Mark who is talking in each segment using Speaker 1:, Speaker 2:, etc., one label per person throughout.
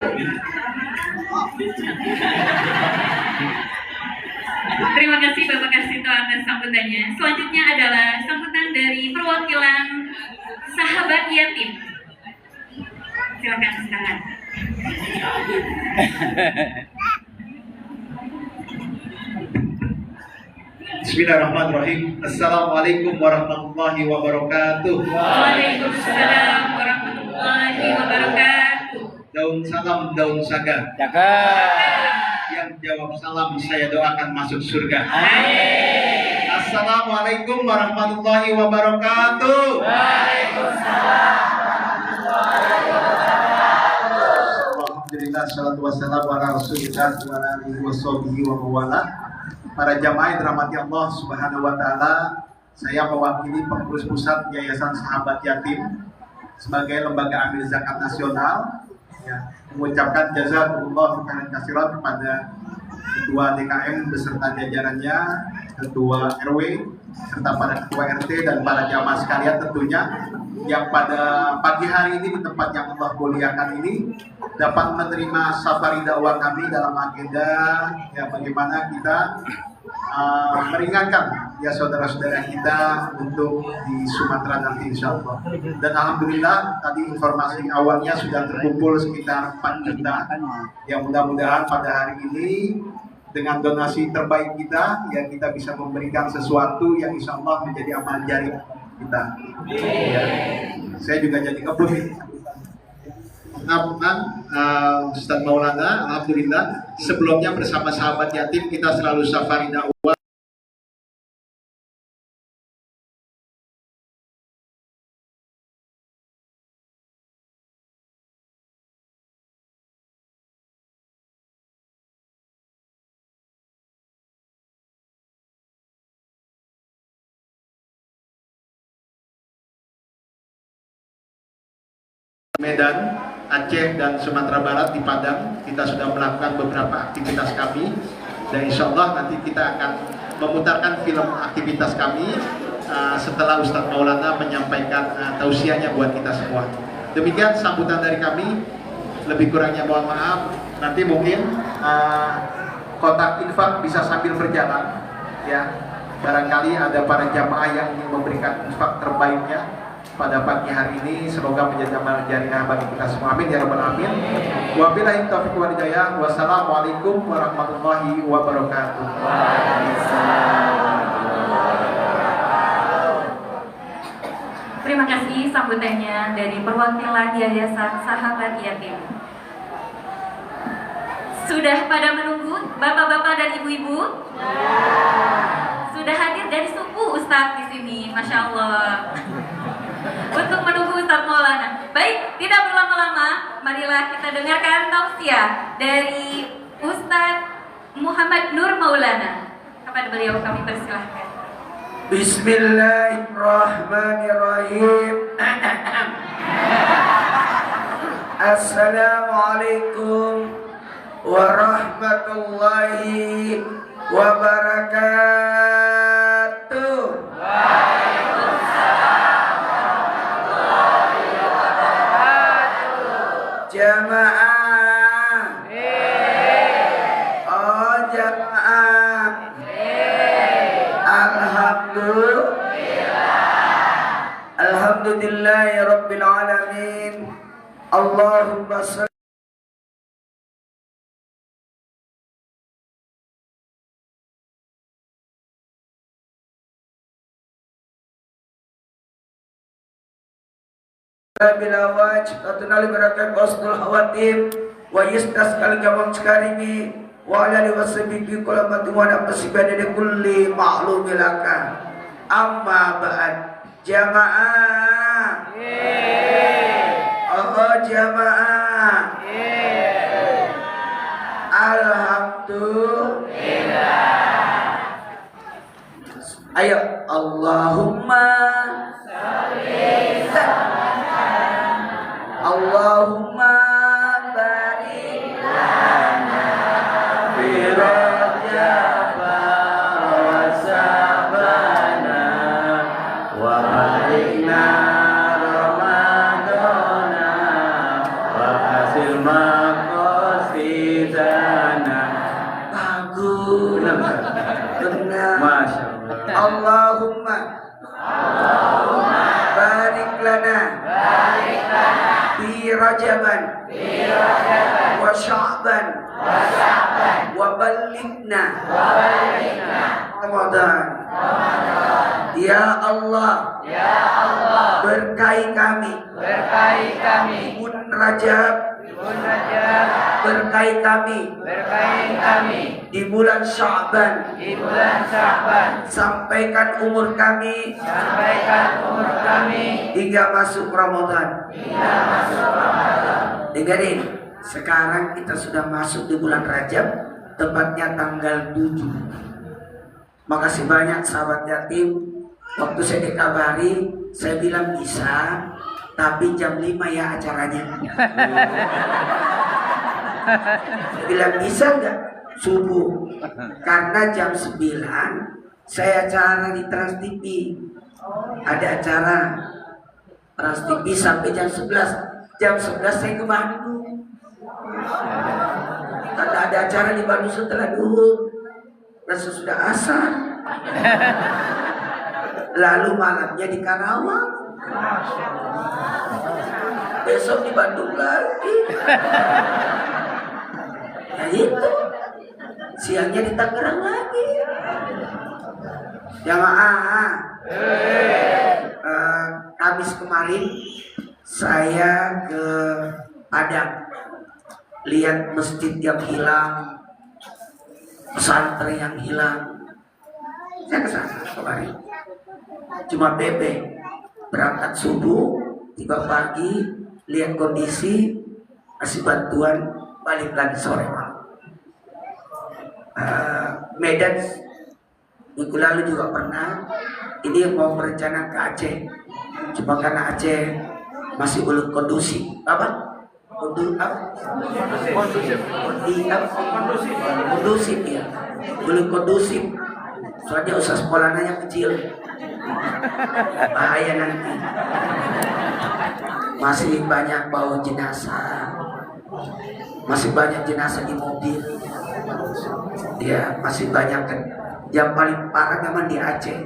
Speaker 1: Terima kasih Bapak Kasito atas sambutannya. Selanjutnya adalah sambutan dari perwakilan sahabat yatim. Silakan sekarang.
Speaker 2: Bismillahirrahmanirrahim. Assalamualaikum warahmatullahi wabarakatuh.
Speaker 1: Waalaikumsalam warahmatullahi wabarakatuh.
Speaker 2: Daun salam, daun saga.
Speaker 3: Jaga.
Speaker 2: Yang jawab salam saya doakan masuk surga.
Speaker 1: Amin.
Speaker 2: Assalamualaikum warahmatullahi wabarakatuh.
Speaker 3: Waalaikumsalam.
Speaker 2: Alhamdulillah, salatu wassalamu ala rasulillah wa ala alihi wa sahbihi wa mawala. Para jamaah yang dirahmati Allah Subhanahu wa taala, saya mewakili pengurus pusat Yayasan Sahabat Yatim sebagai lembaga amil zakat nasional, ya, mengucapkan jazakumullah khairan katsiran kepada ketua DKM beserta jajarannya, ketua RW, serta para ketua RT dan para jamaah sekalian tentunya yang pada pagi hari ini di tempat yang Allah muliakan ini dapat menerima safari dakwah kami dalam agenda ya bagaimana kita meringankan ya saudara-saudara kita untuk di Sumatera nanti insya Allah. Dan alhamdulillah tadi informasi awalnya sudah terkumpul sekitar 4 juta. Yang mudah-mudahan pada hari ini dengan donasi terbaik kita ya kita bisa memberikan sesuatu yang insya Allah menjadi amal jariah kita. Ya. Saya juga jadi kebun. Ustaz Maulana, alhamdulillah sebelumnya bersama sahabat yatim kita selalu safari dakwah. Medan, Aceh, dan Sumatera Barat di Padang kita sudah melakukan beberapa aktivitas kami dan insya Allah nanti kita akan memutarkan film aktivitas kami setelah Ustadz Maulana menyampaikan tausiahnya buat kita semua. Demikian sambutan dari kami, lebih kurangnya mohon maaf. Nanti mungkin kotak infak bisa sambil berjalan ya, barangkali ada para jamaah yang ingin memberikan infak terbaiknya pada pagi hari ini, semoga menjadi amal jariah bagi kita semua. Amin ya rabbal alamin. Wabillahi taufiq wal hidayah. Wassalamualaikum warahmatullahi wabarakatuh.
Speaker 1: Terima kasih sambutannya dari perwakilan Yayasan Sahabat Yatim. Sudah pada menunggu bapak-bapak dan ibu-ibu? Sudah hadir dari suku Ustadz di sini, masya Allah. Untuk menunggu Ustadz Maulana. Baik, tidak berlama-lama, marilah kita dengarkan tausiah dari Ustadz Muhammad Nur Maulana. Kepada beliau kami persilahkan.
Speaker 3: Bismillahirrahmanirrahim. Assalamualaikum warahmatullahi wabarakatuh. Jamaah, oh jamaah, alhamdulillah ya rabbil alamin. Allahumma salli bila wajh tatunali barakat wasdul hawatim wa yistasqal gamam sekarimi wa ala wasabiki kulamatu wa nafsibana li kulli ma'lumilaka amma ba'd. Jamaah, Allah jamaah, alhamdulillah. Ayo Allahumma salli Allahumma barik lana fi Rajab wa Sabana wa balikna Ramadana wa hasil Allahumma barik lana fi Rajaban wa Sya'ban wa ballighna Ramadan. Ya Allah, berkahi kami di bulan Rajab, berkahi kami di bulan Sya'ban, sampaikan umur kami hingga masuk Ramadan. Dengarin, sekarang kita sudah masuk di bulan Rajab, tepatnya tanggal 7. Makasih banyak sahabat yatim. Waktu saya dikabari, saya bilang bisa, tapi jam 5 ya acaranya. Saya bilang bisa nggak? Subuh. Karena jam 9 saya acara di Trans TV. Ada acara Trans TV sampai jam 11. Jam 11 saya ke Bandung. Karena ada acara di Bandung setelah duhur. Dan sesudah asar. Lalu malamnya di Karawang. Besok di Bandung lagi. Ya itu. Siangnya di Tangerang lagi. Jamaah. Kamis kemarin saya ke Padang. Lihat masjid yang hilang, pesantren yang hilang. Saya ke sana kemarin. Cuma PP berangkat subuh, tiba pagi, lihat kondisi, kasih bantuan, balik lagi sore malam. Medan minggu lalu juga pernah. Ini mau berencana ke Aceh, cuma karena Aceh masih belum kondusif. Kondusif ya, belum kondusif. Soalnya usaha sekolahnya kecil, bahaya nanti. Masih banyak bau jenazah, masih banyak jenazah di mobil. Ya, masih banyak kan. Yang paling parah memang di Aceh.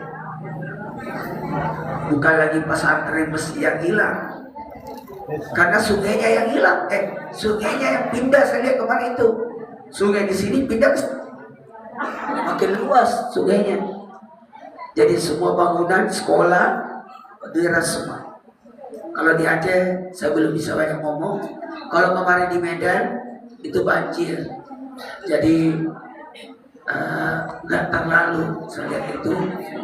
Speaker 3: Bukan lagi pesantren besi yang hilang, karena sungainya yang hilang. Sungainya yang pindah. Saya lihat kemarin itu sungai di sini pindah makin luas sungainya. Jadi semua bangunan sekolah diras semua. Kalau di Aceh saya belum bisa banyak ngomong. Kalau kemarin di Medan itu banjir. Jadi nggak terlalu saya lihat itu,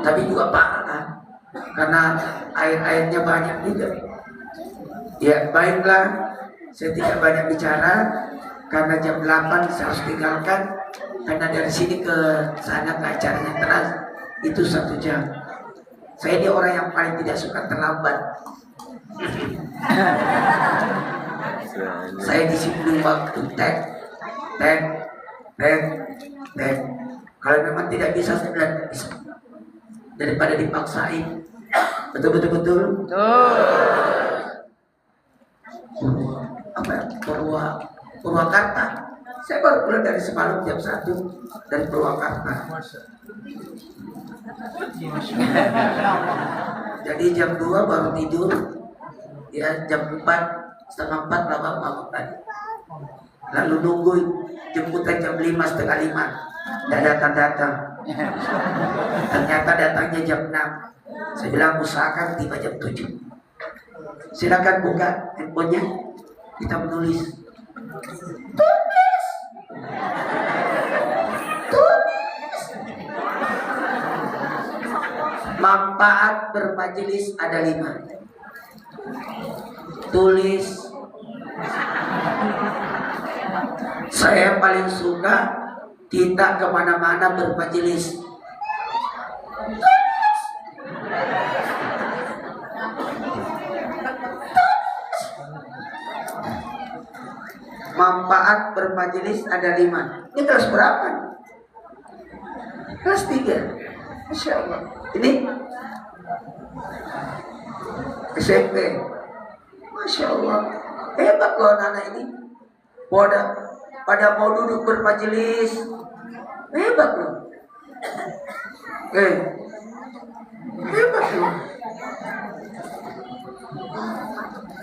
Speaker 3: tapi juga parah kan, karena air-airnya banyak juga. Ya baiklah, saya tidak banyak bicara karena jam 8 saya harus tinggalkan. Karena dari sini ke sana ke acaranya Trans itu 1 jam. Saya ini orang yang paling tidak suka terlambat. Saya disiplin waktu, tek. Kalau memang tidak bisa, saya bilang tidak bisa. Daripada dipaksain. Betul. Purwakarta. Saya baru pulang dari semalam jam 1 dari Purwakarta. Jadi jam 2 baru tidur. Ya jam 4:30 bangun tadi. Lalu nunggu jemputan jam 5:30. Tidak datang. Ternyata datangnya jam 6. Saya bilang usahakan tiba jam 7. Silakan buka handphonenya. Kita menulis. Tulis. Manfaat bermajelis ada 5. Tulis. Saya paling suka kita kemana-mana bermajelis. Manfaat bermajelis ada 5. Ini kelas berapa? Kelas 3. Masya Allah. Ini SMP. Masya Allah. Hebat loh anak ini. Pada mau duduk bermajelis. Hebat loh. Hebat loh.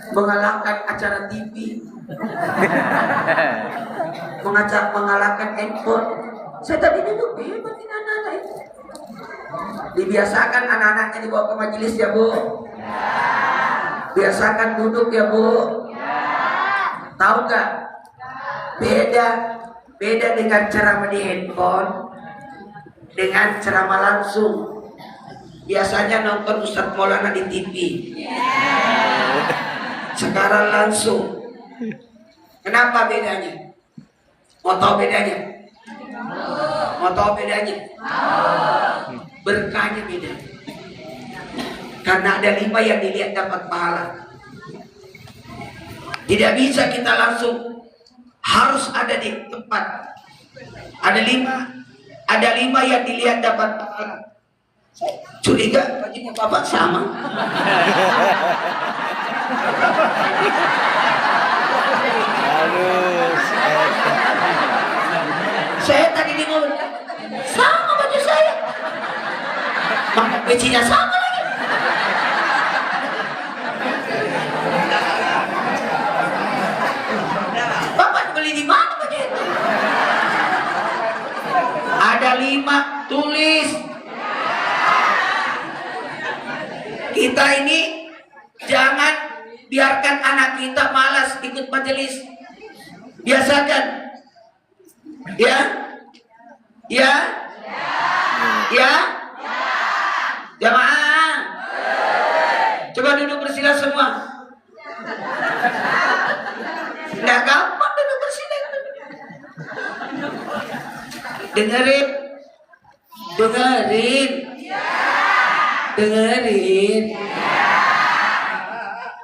Speaker 3: Mengalahkan acara TV, mengalahkan handphone. Saya tadi duduk, hebat ini anak-anak itu. Dibiasakan anak-anaknya dibawa ke majelis ya Bu. Biasakan duduk ya Bu. Tahu nggak? Beda dengan ceramah di handphone dengan ceramah langsung. Biasanya nonton Ustadz Maulana di TV. Sekarang langsung. Kenapa bedanya? Mau tahu bedanya? Mau tahu bedanya? Berkahnya beda. Karena ada 5 yang dilihat dapat pahala. Tidak bisa kita langsung, harus ada di tempat. Ada 5 yang dilihat dapat pahala. Curiga bajunya Bapak sama. Saya tadi di mobil sama baju saya, pakai pecinya sama lagi. Bapak beli di mana baju itu? Ada 5, tulis. Kita ini jangan biarkan anak kita malas ikut majelis. Biasakan. Ya? Jamaah. Coba duduk bersila semua. Nggak gampang duduk bersila. Dengerin.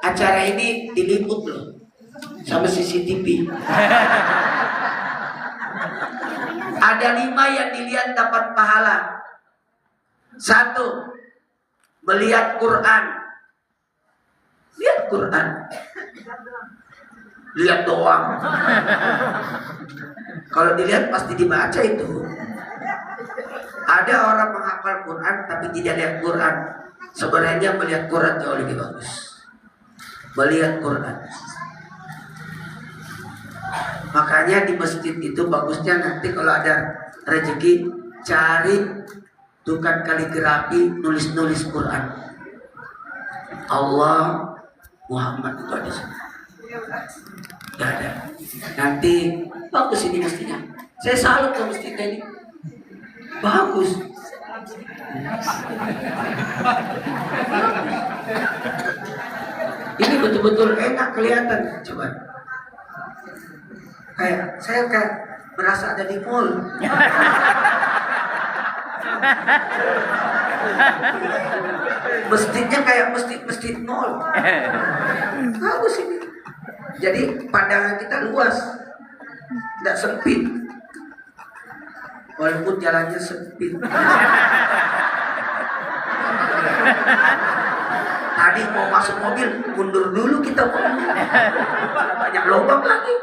Speaker 3: Acara ini diliput loh sama CCTV. Ada 5 yang dilihat dapat pahala. 1, melihat Quran. Lihat Quran. Lihat doang. Kalau dilihat pasti dibaca itu. Ada orang menghafal Quran tapi tidak lihat Quran. Sebenarnya melihat Quran jauh lebih bagus. Melihat Quran. Makanya di masjid itu bagusnya nanti kalau ada rezeki cari tukang kaligrafi nulis Quran. Allah Muhammad itu ada sini. Gak ada. Nanti bagus ini mestinya. Saya salut ke masjid ini. Bagus. Ini betul-betul enak kelihatan. Coba. Saya merasa ada di mall. Masjidnya kayak masjid mall. Bagus ini. Jadi pandangan kita luas, tidak sempit. Walaupun jalannya sempit. Tadi mau masuk mobil, mundur dulu kita. Banyak lubang lagi.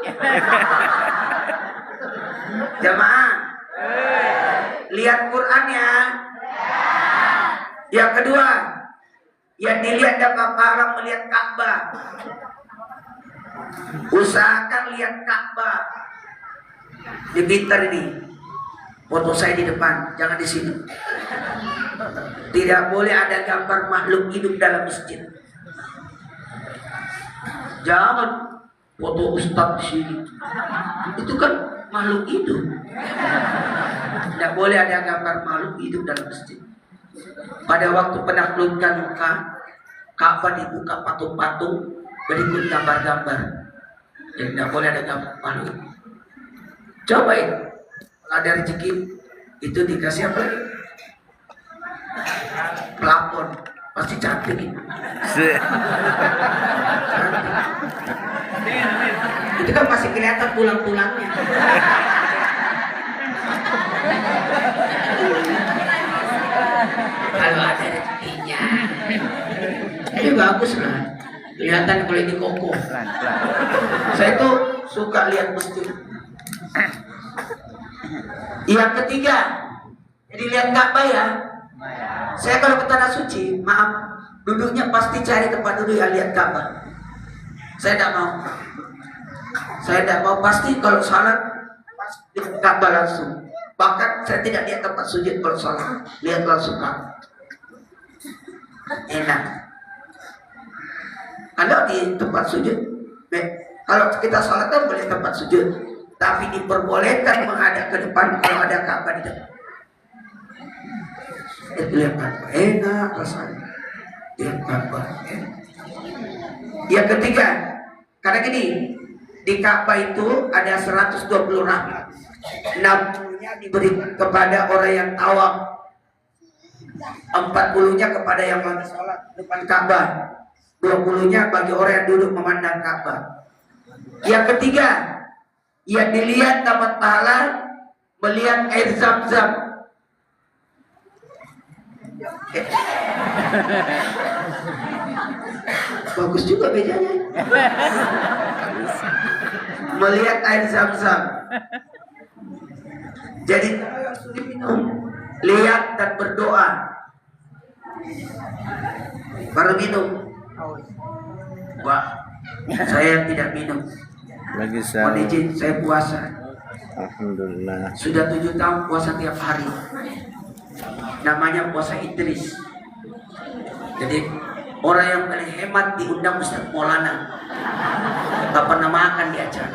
Speaker 3: Jamaah, lihat Quran ya. Yang kedua, yang dilihat dapat pahala melihat Ka'bah. Usahakan lihat Ka'bah. Di Bintar ini, foto saya di depan, jangan di sini. Tidak boleh ada gambar makhluk hidup dalam masjid. Jangan foto ustaz di sini. Itu kan makhluk hidup. Tidak boleh ada gambar makhluk hidup dalam masjid. Pada waktu penaklukan Mekah, Ka'bah dibuka patung-patung berikut gambar-gambar. Jadi tidak boleh ada gambar makhluk. Coba itu, kalau ada rezeki itu dikasih apa? Pelapon, pasti cantik itu. Itu kan masih kelihatan tulang-tulangnya. Kalau ada rezekinya, ini bagus lah. Kelihatan kalau ini kokoh. Saya tuh suka lihat masjid. Yang ketiga, jadi lihat Ka'bah ya. Saya kalau ke tanah suci, maaf, duduknya pasti cari tempat duduk yang lihat Ka'bah. Saya tidak mau. Saya tidak mau, pasti kalau salat pasti lihat Ka'bah langsung. Bahkan saya tidak lihat tempat sujud kalau salat, lihat langsung Ka'bah. Enak. Kalau di tempat sujud, kalau kita salat kan boleh tempat sujud, tapi diperbolehkan menghadap ke depan kalau ada Ka'bah di depan. Lihat Ka'bah, enak rasanya. Lihat Ka'bah. Yang ketiga, karena gini, di Ka'bah itu ada 120 rahmat. 60-nya diberi kepada orang yang tawaf, 40-nya kepada yang lagi sholat depan Ka'bah, 20-nya bagi orang yang duduk memandang Ka'bah. Yang ketiga, yang dilihat dapat pahala melihat air Zam-Zam. Bagus juga mejanya. Melihat air Zam-Zam. Jadi minum, lihat dan berdoa. Baru minum. Wah, saya tidak minum.
Speaker 4: Lagi
Speaker 3: Mohon izin, saya puasa.
Speaker 4: Alhamdulillah.
Speaker 3: Sudah 7 tahun puasa tiap hari. Namanya puasa Idris. Jadi orang yang paling hemat diundang Ustaz Maulana. Gak pernah makan di acara.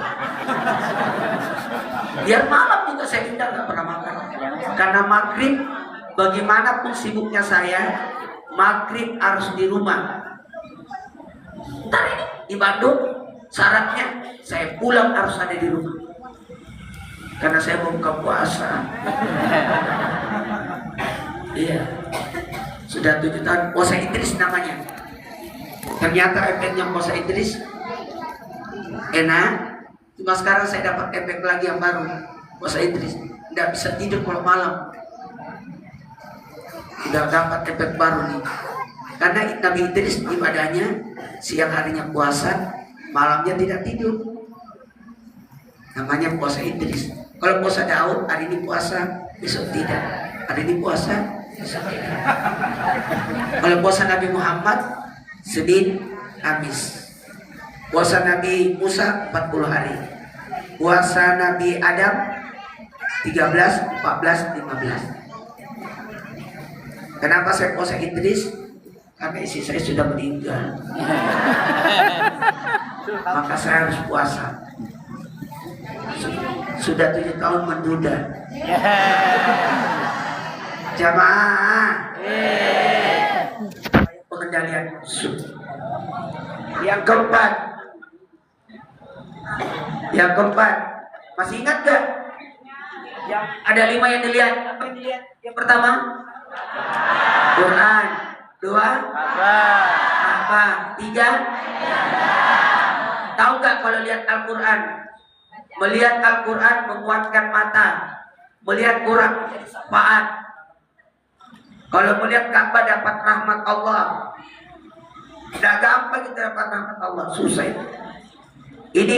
Speaker 3: Biar malam juga saya undang, gak pernah makan. Karena maghrib, bagaimanapun sibuknya saya, maghrib harus di rumah. Ntar ini di Bandung, syaratnya saya pulang harus ada di rumah. Karena saya mau buka puasa. Iya. Sudah 7 tahun puasa Idris namanya. Ternyata efeknya puasa Idris enak. Cuma sekarang saya dapat efek lagi yang baru. Puasa Idris tidak bisa tidur kalau malam. Tidak dapat efek baru nih. Karena Nabi Idris ibadahnya siang harinya puasa, malamnya tidak tidur. Namanya puasa Idris. Kalau puasa Daud hari ini puasa, besok tidak. Hari ini puasa, besok tidak. Kalau puasa Nabi Muhammad, Senin, Kamis. Puasa Nabi Musa 40 hari. Puasa Nabi Adam 13, 14, 15. Kenapa saya puasa Idris? Karena istri saya sudah meninggal. Maka saya harus puasa. Sudah 7 tahun menduda. Jamaah. Pengendalian musuh. Yang keempat. Masih ingat gak? Yang ada 5 yang dilihat. Apa yang dilihat? Yang pertama, Quran. 2, apa? 3, tahu gak kalau lihat Al-Quran? Melihat Al-Quran menguatkan mata. Melihat Quran syafaat. Kalau melihat Ka'bah dapat rahmat Allah. Tidak gampang kita dapat rahmat Allah, susah itu. Ini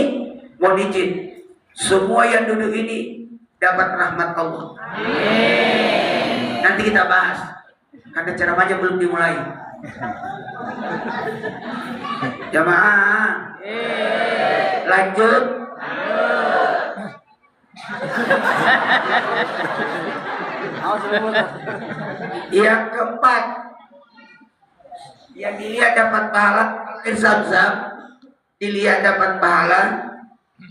Speaker 3: mohon izin, semua yang duduk ini dapat rahmat Allah. Nanti kita bahas, karena ceramahnya belum dimulai. Jamaah, lanjut. Yang keempat, yang dilihat dapat pahala air Zam-Zam, dilihat dapat pahala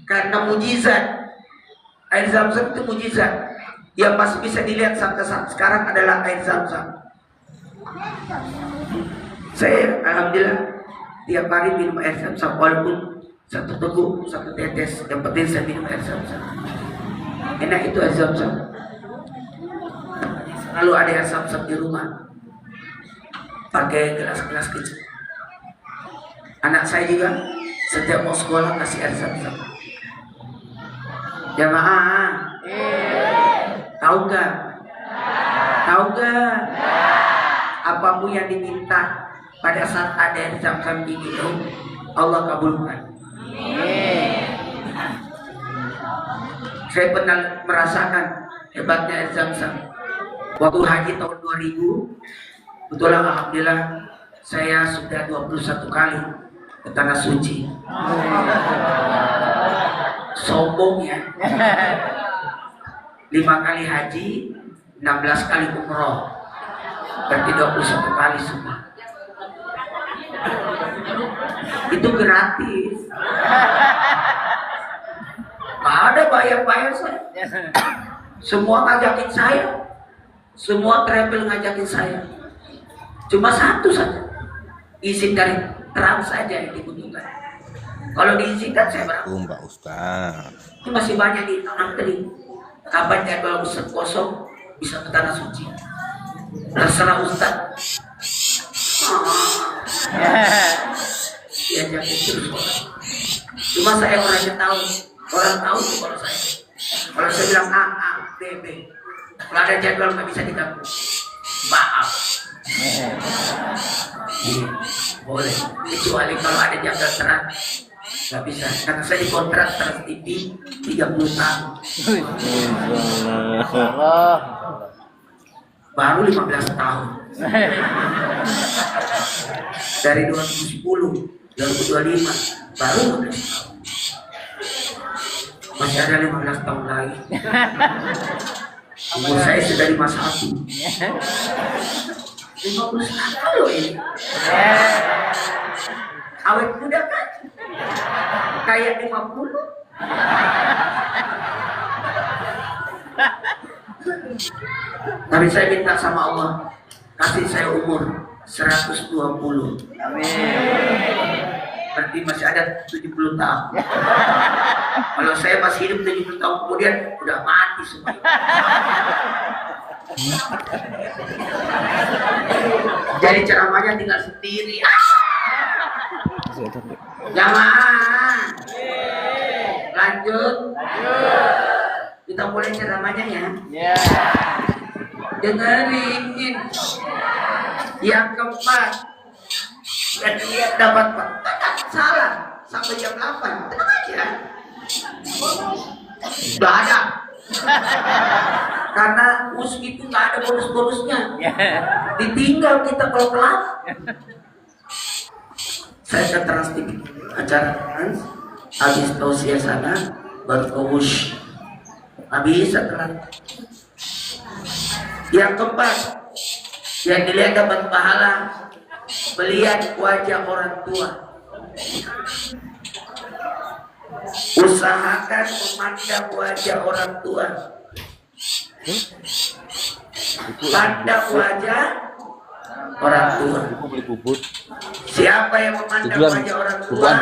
Speaker 3: karena mujizat. Air Zam-Zam itu mujizat yang masih bisa dilihat sampai saat sekarang adalah air Zam-Zam. Saya alhamdulillah tiap hari minum air Zam-Zam, walaupun 1 teguk, 1 tetes, yang penting saya minum air Zam-Zam. Enak itu air Zam-Zam. Lalu ada air Zam-Zam di rumah, pakai gelas-gelas kecil. Anak saya juga setiap mau sekolah kasih air Zam-Zam. Jamaah, tahu gak? Apapun yang diminta pada saat ada air Zam-Zam diminum, Allah kabulkan. Saya pernah merasakan hebatnya air Zam-Zam. Waktu haji tahun 2000, Betul, alhamdulillah saya sudah 21 kali ke tanah suci. Sombong ya. 5 kali haji, 16 kali umroh. Berarti 21 kali semua. Itu gratis. Gak ada bayar-bayar saya. Semua ngajakin saya. Semua travel ngajakin saya. Cuma satu saja. Izin dari trans saja yang dibutuhkan. Kalau diizinkan saya berapa?
Speaker 4: Mbak Ustaz.
Speaker 3: Ini masih banyak di antri. Kapan jadwal Ustaz kosong bisa ke tanah suci? Terserah Ustaz. Ya jadi terus. Cuma saya orangnya tahu. Orang tahu tuh kalau saya. Kalau saya bilang A, B, B. Kalau ada jadwal nggak bisa diganggu. Maaf. Boleh. Kecuali kalau ada jadwal terang. Nggak bisa. Karena saya dikontrak Trans TV 30 tahun. Baru 15 tahun. Dari 2010, 2025, baru 15 tahun. Masih ada 15 tahun lagi. Umur saya sudah 51. 51 loh ini. Awet muda kan? Kayak 50. Tapi saya minta sama Allah, kasih saya umur 120. Berarti masih ada 70 tahun. Kalau saya masih hidup 70 tahun kemudian udah mati semua. Jadi ceramahnya tinggal sendiri. Jangan. Lanjut. Kita mulai ceramahnya ya. Dengerin. Yang keempat, dan dia dapat salah sampai jam 8. Tenang aja. Gak ada. Karena musik itu gak ada bonus-bonusnya. Ditinggal kita kalau telat. Saya ke Trans TV acara Trans, habis tausiah sana baru ke wush. Habis telat. Yang keempat, yang dilihat dapat pahala, melihat wajah orang tua. Usahakan memandang wajah orang tua. Pandang wajah orang tua. Siapa yang memandang wajah orang tua,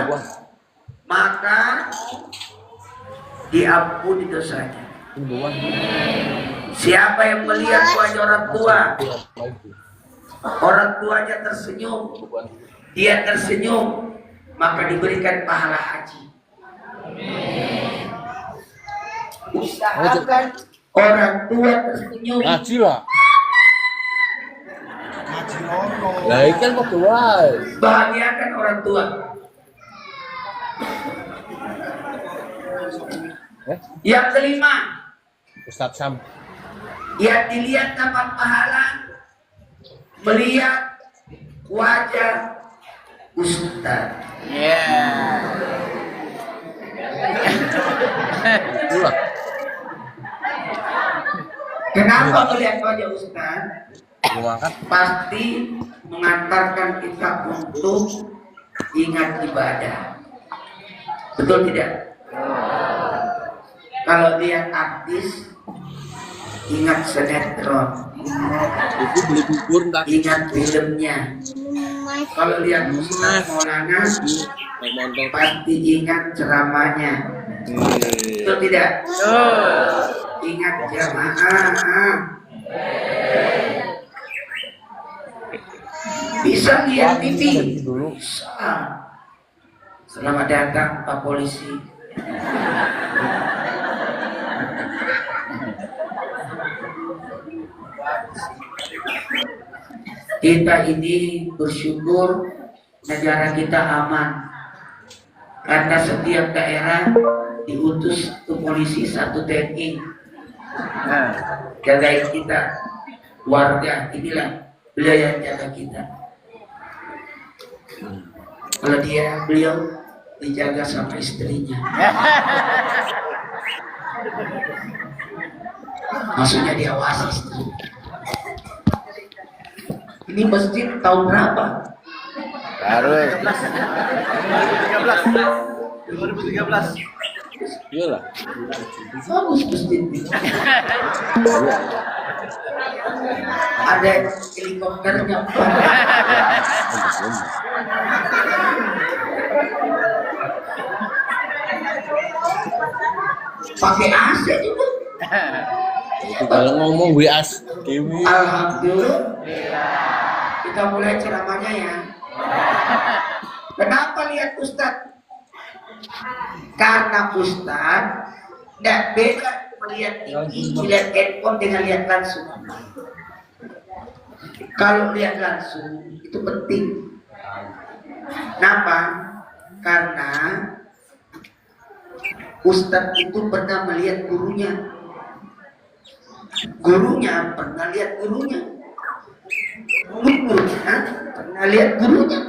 Speaker 3: maka diampuni dosanya. Siapa yang melihat wajah orang tuanya tersenyum, dia tersenyum, maka diberikan pahala haji. Usahakan orang tua tersenyum.
Speaker 4: Ngaji lah. Lah ikan kok tua.
Speaker 3: Bahagiakan orang tua. Yang kelima,
Speaker 4: Ustaz Sam.
Speaker 3: yang dilihat dapat pahala, melihat wajah Ustaz. Kenapa melihat wajah Ustaz? Pasti mengantarkan kita untuk ingat ibadah. Betul tidak? Kalau lihat artis, ingat sinetron, ingat filmnya. Kalau lihat Ustaz Maulana, pasti ingat ceramahnya. Betul tidak? Ingat jamaah. Bisa lihat TV? Bisa. Selamat datang Pak Polisi. Kita ini bersyukur negara kita aman, karena setiap daerah diutus ke polisi 1 TNI. Jagain kita, warga. Inilah Beliau yang jaga kita. Kalau beliau dijaga sama istrinya. Maksudnya diawasi istri. Ini masjid tahun berapa?
Speaker 4: Baru. 2013. Iyalah.
Speaker 3: Bagus masjid ini. Ada helikopternya. Pakai AC juga.
Speaker 4: Kalau ngomong WAS Dewi.
Speaker 3: Alhamdulillah. Kita mulai ceramahnya ya. Kenapa lihat Ustadz? Karena Ustadz tidak beda melihat TV, melihat handphone dengan lihat langsung. Kalau lihat langsung itu penting. Kenapa? Karena Ustadz itu pernah melihat gurunya. Gurunya pernah lihat gurunya. Gurunya pernah lihat gurunya.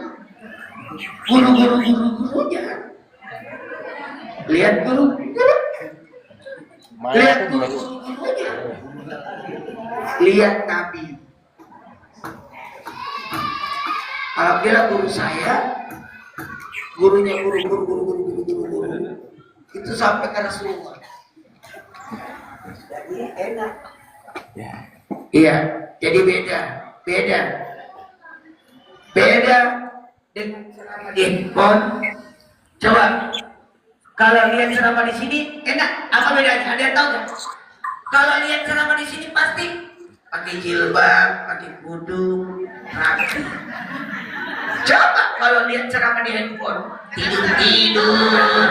Speaker 3: Gurunya lihat gurunya. Lihat gurunya. Lihat Nabi. Alhamdulillah guru saya, gurunya guru itu sampai ke Rasulullah. Jadi enak. Iya, jadi beda dengan ceramah di handphone. Coba kalau lihat ceramah di sini enak, apa bedanya? Ada yang tahu nggak? Kalau lihat ceramah di sini pasti pakai jilbab, pakai kudung, rapi. Coba kalau lihat ceramah di handphone, tidur,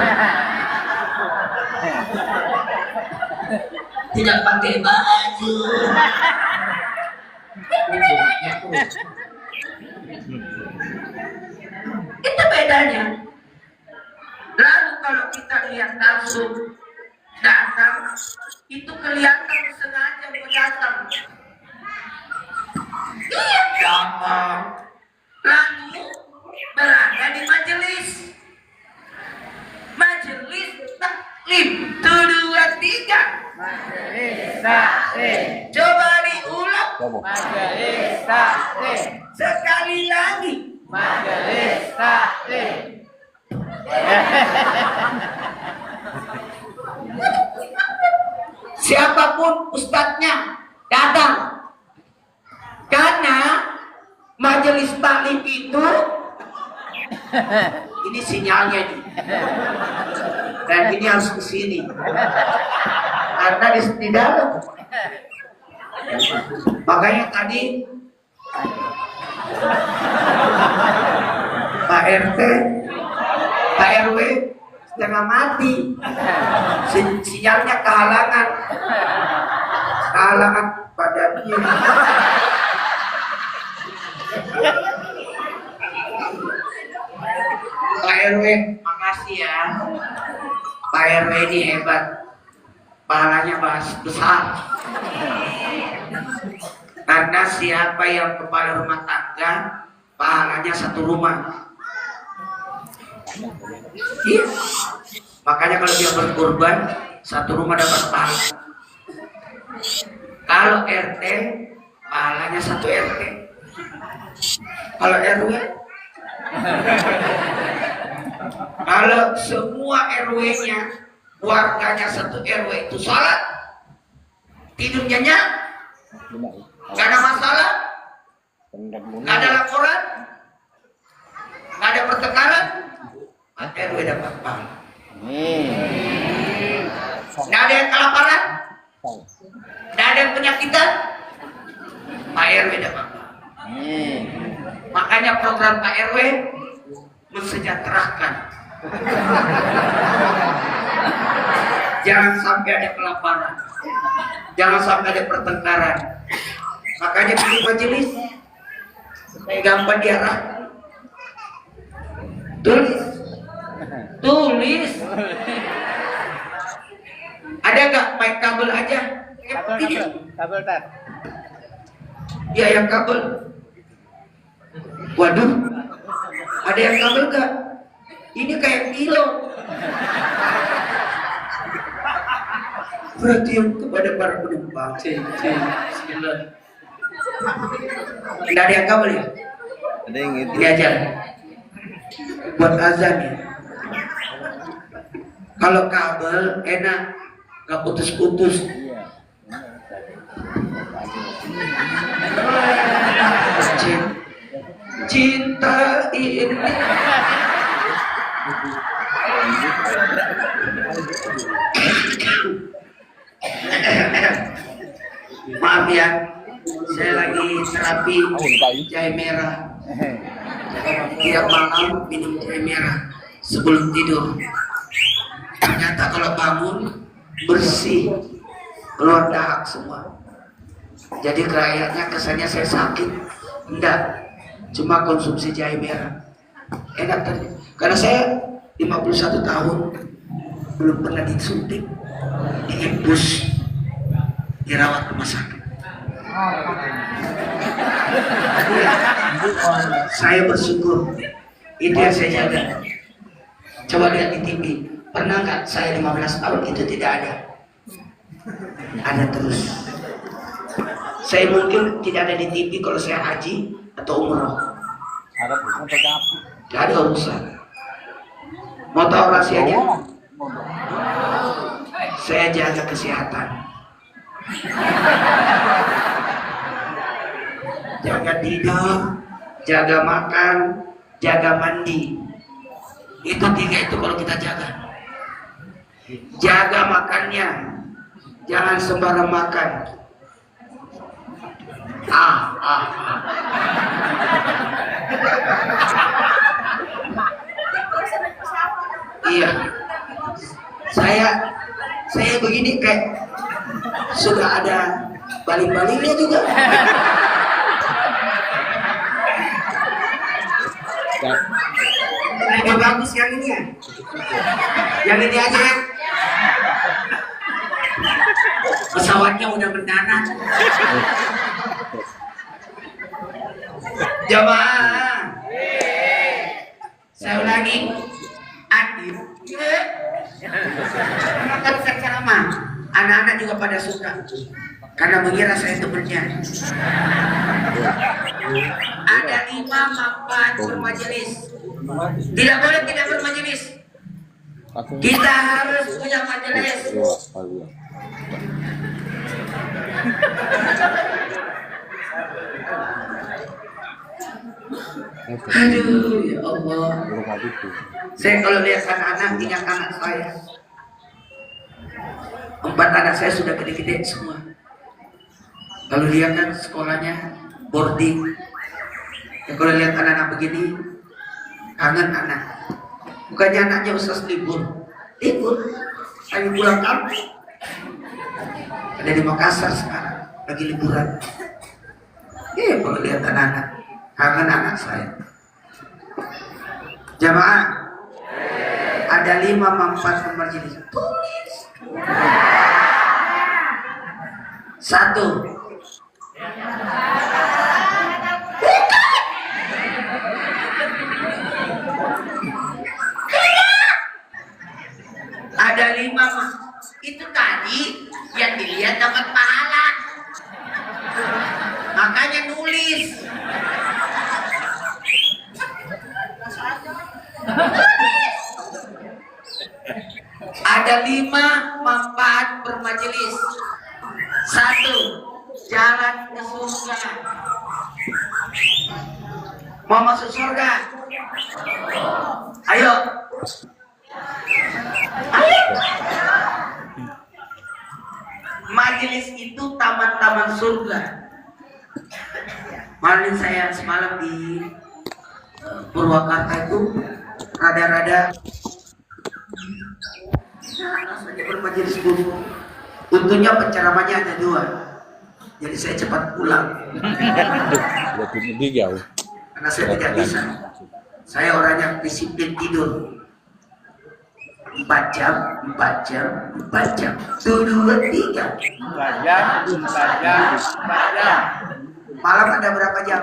Speaker 3: tidak pakai baju. Itu bedanya. Lalu kalau kita lihat langsung datang, itu kelihatan sengaja mau datang. Iya, datang. Lalu berada di majelis taklim 1, 2, 3. Majelis taklim. Coba diulang. Majelis taklim. Sekali lagi. Majelis taklim. Siapapun ustadznya datang, karena majelis taklim itu ini sinyalnya nih, dan ini harus ke sini karena di dalam. Makanya tadi Pak RT, Pak RW setengah mati, sinyalnya kehalangan pada dia. Pak RW, makasih ya. Pak RW ini hebat, pahalanya besar. Karena siapa yang kepala rumah tangga, pahalanya 1 rumah. Iya. Makanya kalau dia berkorban, 1 rumah dapat pahala. Kalau RT, pahalanya 1 RT. Kalau RW, kalau semua RW-nya, warganya 1 RW itu salat, tidur nyenyak, nggak ada masalah, nggak ada laporan, nggak ada pertengkaran, RW dapat pahala. Nggak ada yang kelaparan, nggak ada yang penyakitan, Pak RW dapat pahala. Makanya program Pak RW mensejahterakan. Jangan sampai ada kelaparan, jangan sampai ada pertengkaran. Makanya bikin majelis supaya gampang diarah. Tulis. Ada nggak pakai kabel aja?
Speaker 4: Kabel tar.
Speaker 3: Iya, yang kabel. Waduh, ada yang kabel gak? Ini kayak kilo. Perhatian kepada para penumpang. Bismillah. Tidak ada yang kabel ya?
Speaker 4: Ada yang itu.
Speaker 3: Ini aja. Buat azan ya. Kalau kabel enak, gak putus-putus. Cinta ini. Maaf ya, saya lagi terapi jahe merah. Tiap malam minum jahe merah sebelum tidur. Ternyata kalau bangun bersih, keluar dahak semua. Jadi kayaknya kesannya saya sakit. Enggak, cuma konsumsi jahe merah. Enak tadi. Karena saya 51 tahun belum pernah disuntik, diimpus, dirawat rumah sakit. Saya bersyukur, itu yang saya jaga. Coba lihat di TV, pernah nggak saya 15 tahun itu tidak ada? Ada terus. Saya mungkin tidak ada di TV kalau saya haji atau umrah. Tidak ada urusan. Mau tahu rahasianya? Saya jaga kesehatan. Jaga tidur, jaga makan, jaga mandi. Itu 3 itu kalau kita jaga. Jaga makannya, jangan sembarang makan. Iya, saya begini kayak sudah ada baling-balingnya juga. Lebih bagus yang ini ya. Yang ini aja ya. Pesawatnya udah mendarat. Jamaah. Saya ulangi. Adil. Kan ceramah. Anak-anak juga pada suka. Karena mengira saya temannya. Ada 5 manfaat bermajelis. Tidak boleh tidak bermajelis. Kita harus punya majelis. Aduh, ya Allah. Saya kalau lihat anak-anak, ingat anak saya. 4 anak saya sudah gede-gede semua. Kalau lihat kan sekolahnya boarding. Ya, kalau lihat anak-anak begini, kangen anak. Bukannya anaknya usah libur, lagi pulang kampung. Ada di Makassar sekarang, lagi liburan. Kalau lihat anak-anak, kangen anak saya. Jamaah, ada 5 manfaat bermajelis. Tulis. 1. Ada 5 itu tadi yang dilihat dapat pahala, makanya nulis. Ada 5 manfaat bermajelis. 1. Jalan ke surga. Mau masuk surga? Ayo. Majelis itu taman-taman surga. Kemarin saya semalam di Purwakarta itu rada-rada rasanya bermajelis dulu. Untungnya penceramahnya ada 2, jadi saya cepat pulang. Karena saya tidak bisa. Saya orangnya disiplin tidur. 4 jam. 2, 3. 4 jam. Malam ada berapa jam?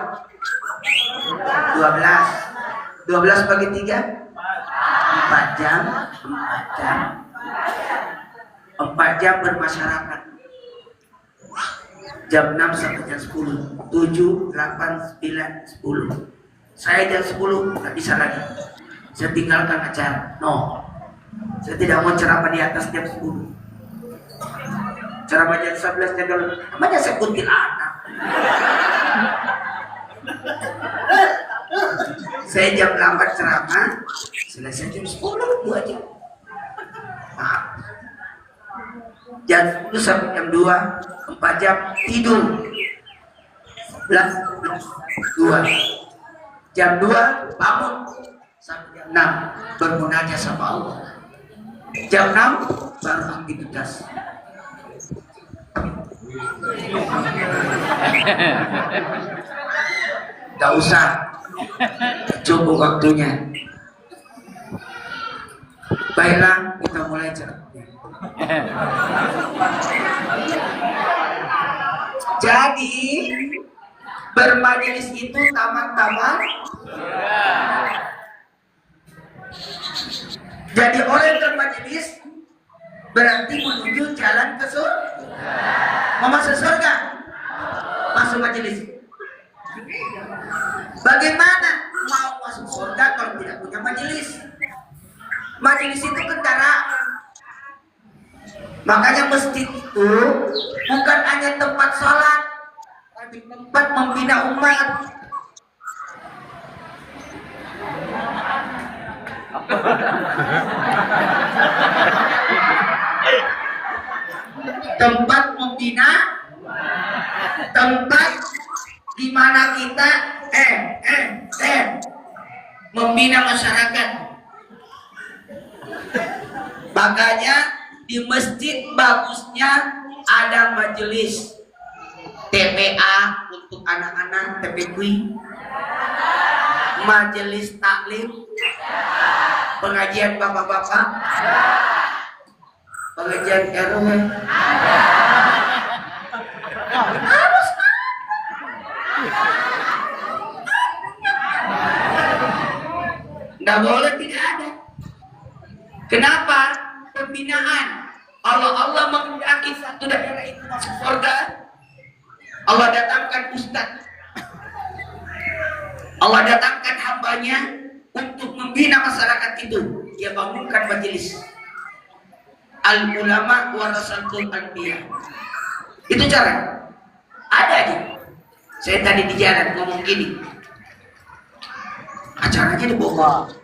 Speaker 3: 12 bagi 3 4 jam 4 jam bermasyarakat. Jam 6 sampai jam 10, 7, 8, 9, 10. Saya jam 10 nggak bisa lagi. Saya tinggalkan acara. No, saya tidak mau ceramah di atas jam 10. Ceramah jam 11 jam namanya saya kuntilanak. Saya jam 8 ceramah, selesai jam 10, 2 jam. Nah, jam 10 sampai jam 2, 4 jam tidur. 11, 2. Jam 2 bangun sampai jam 6 bermunajat sama Allah. Jam 6 baru aktivitas. Gak usah, cukup waktunya. Baiklah, kita mulai ceramahnya. Jadi bermajelis itu taman-taman. Jadi orang yang bermajelis berarti menuju jalan ke surga. Mau masuk surga? Masuk majelis. Bagaimana mau masuk surga kalau tidak punya majelis? Majelis itu kendaraan. Makanya masjid itu bukan hanya tempat sholat, tapi tempat membina umat. Tempat membina, tempat di mana kita membina masyarakat. Makanya di masjid bagusnya ada majelis TPA untuk anak-anak, TPQ, majelis taklim, pengajian bapak-bapak, pengajian RW. Harus nggak boleh tidak ada. Kenapa? Pembinaan. Allah menghendaki satu daerah itu masuk surga, Allah datangkan ustaz, Allah datangkan hambanya untuk membina masyarakat itu. Dia bangunkan majelis. Al ulama warasatul anbiya. Itu cara. Ada aja. Saya tadi di jalan ngomong gini. Acaranya di Bogor.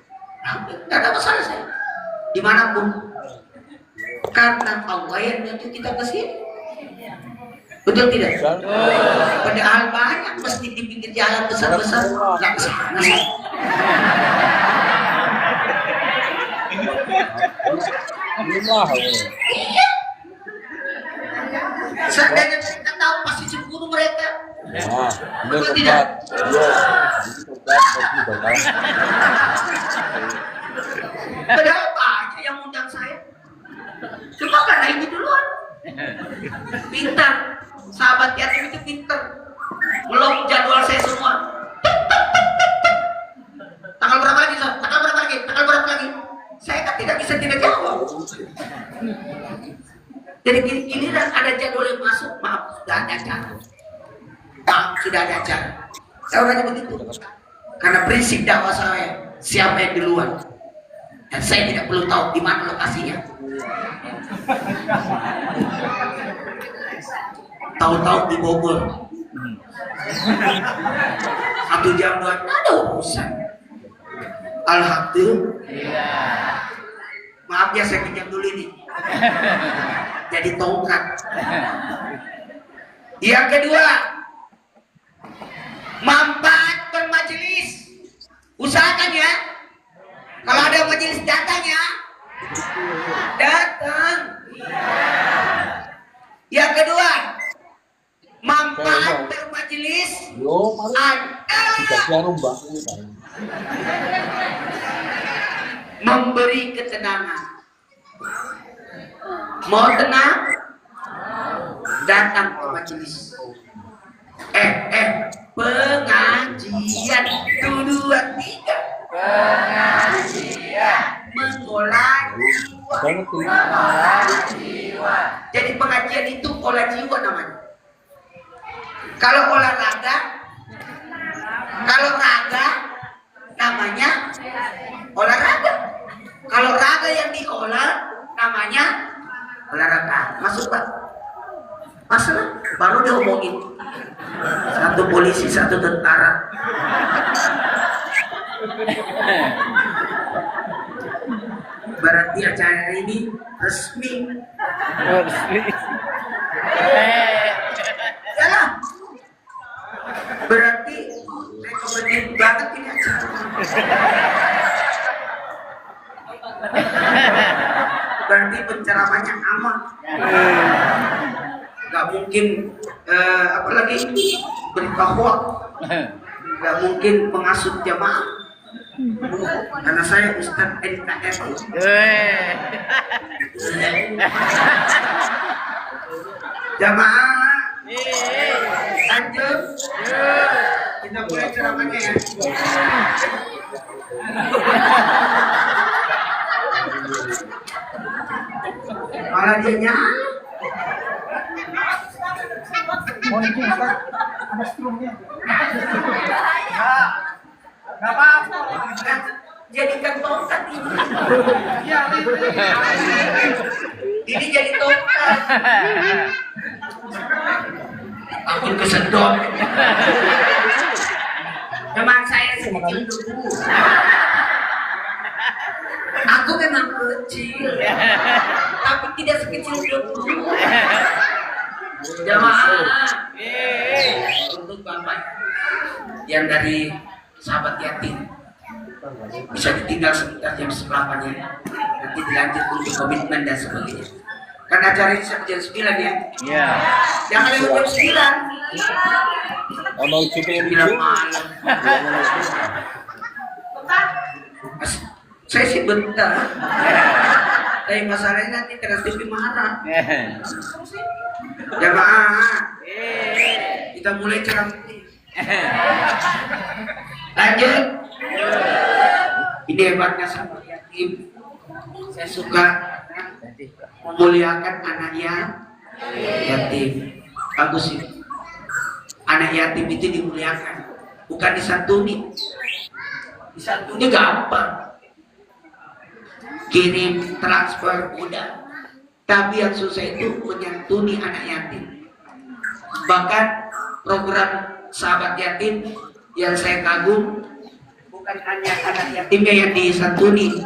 Speaker 3: Nggak ada masalah saya. Dimanapun. Karena Allah yang nuntut kita ke sini. Betul tidak? Padahal banyak masjid di pinggir jalan besar-besar nggak ke sana sih. Seandainya mereka tahu pasti cemburu mereka. Betul tidak? Padahal aja yang undang saya. Cuma karena ini duluan. Pintar. Sahabat yatim itu pintar. Belum jadwal saya semua. Tanggal berapa lagi, Sob? Tanggal berapa lagi? Tanggal berapa lagi? Saya kan tidak bisa tidak jawab. Jadi giliran ada jadwal yang masuk, maaf sudah ada acara. Maaf sudah ada acara. Saya orangnya begitu. Karena prinsip dakwah saya, siapa yang duluan. Dan saya tidak perlu tahu di mana lokasinya. Tahu-tahu di Bogor. 1 jam 2 ada urusan. Alhamdulillah. Maaf ya saya pinjam dulu ini. Jadi tongkat. Yang kedua, manfaat bermajelis. Usahakan ya. Kalau ada majelis datang ya. Datang. Yang kedua, manfaat bermajelis adalah memberi ketenangan. Mau tenang? Datang ke majelis. pengajian. 1, 2, 3. Pengajian mengolah jiwa. Jadi pengajian itu olah jiwa namanya. Kalau olahraga, kalau raga namanya olahraga. Kalau raga yang diolah namanya olahraga. Masuk Pak? Masalah baru diomongin. Satu polisi, satu tentara. Berarti acara ini resmi. Yalah. Berarti rekomendasi banget ini acara. Berarti penceramahnya aman. Gak mungkin apalagi berita hoax. Gak mungkin mengasut jamaah. Karena saya Ustaz NKRI. Jamaah lanjut. Kita mulai ceramahnya ya. Malah dia nyanyi. Nggak apa-apa. Jadikan tongkat ini. Ini jadi tongkat. Takut kesedot. Teman saya sekecil dulu. Aku memang kecil, tapi tidak sekecil dulu. Jamaah untuk bapak yang dari sahabat yatim bisa ditinggal sebentar jam 8 ya. Nanti dilanjut untuk komitmen dan sebagainya. Karena acara ini sampai jam 9 ya. Iya. Jangan lewat jam 9.
Speaker 4: Mau cukup
Speaker 3: 9 malam. Saya sih bentar. Tapi masalahnya nanti Trans TV marah. Jamaah, kita mulai ceramah. Lanjut. Ini hebatnya sahabat yatim. Saya suka memuliakan anak yatim. Bagus sih. Anak yatim itu dimuliakan, bukan disantuni. Disantuni gampang. Kirim transfer udah. Tapi yang susah itu menyantuni anak yatim. Bahkan program sahabat yatim yang saya kagum bukan hanya anak yatimnya yang disantuni,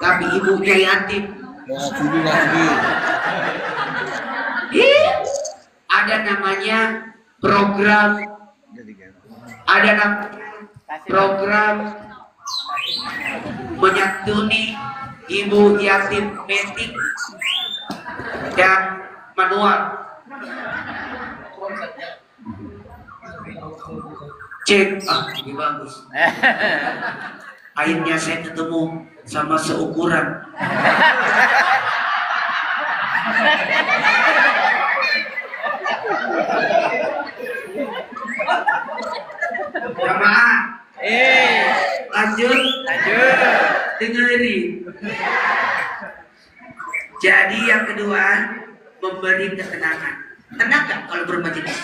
Speaker 3: tapi ibunya yatim. Ada namanya program menyantuni ibu yatim metik yang manual. Cek, ini bagus. Akhirnya saya ketemu sama seukuran. Jamaah, lanjut. Dengerin. Jadi yang kedua, memberi ketenangan. Tenang gak kalau bermajelis?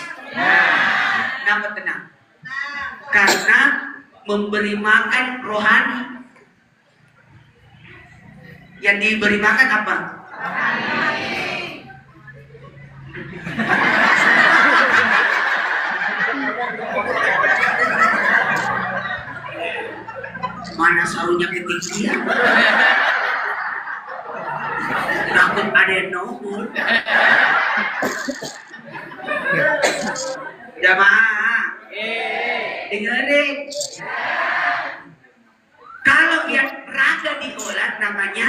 Speaker 3: Kenapa tenang? Karena memberi makan rohani. Yang diberi makan apa? Mana saunya ketinggian? Takut ada yang nongol. Jamaah, dengerin. Kalau yang raga diolah namanya,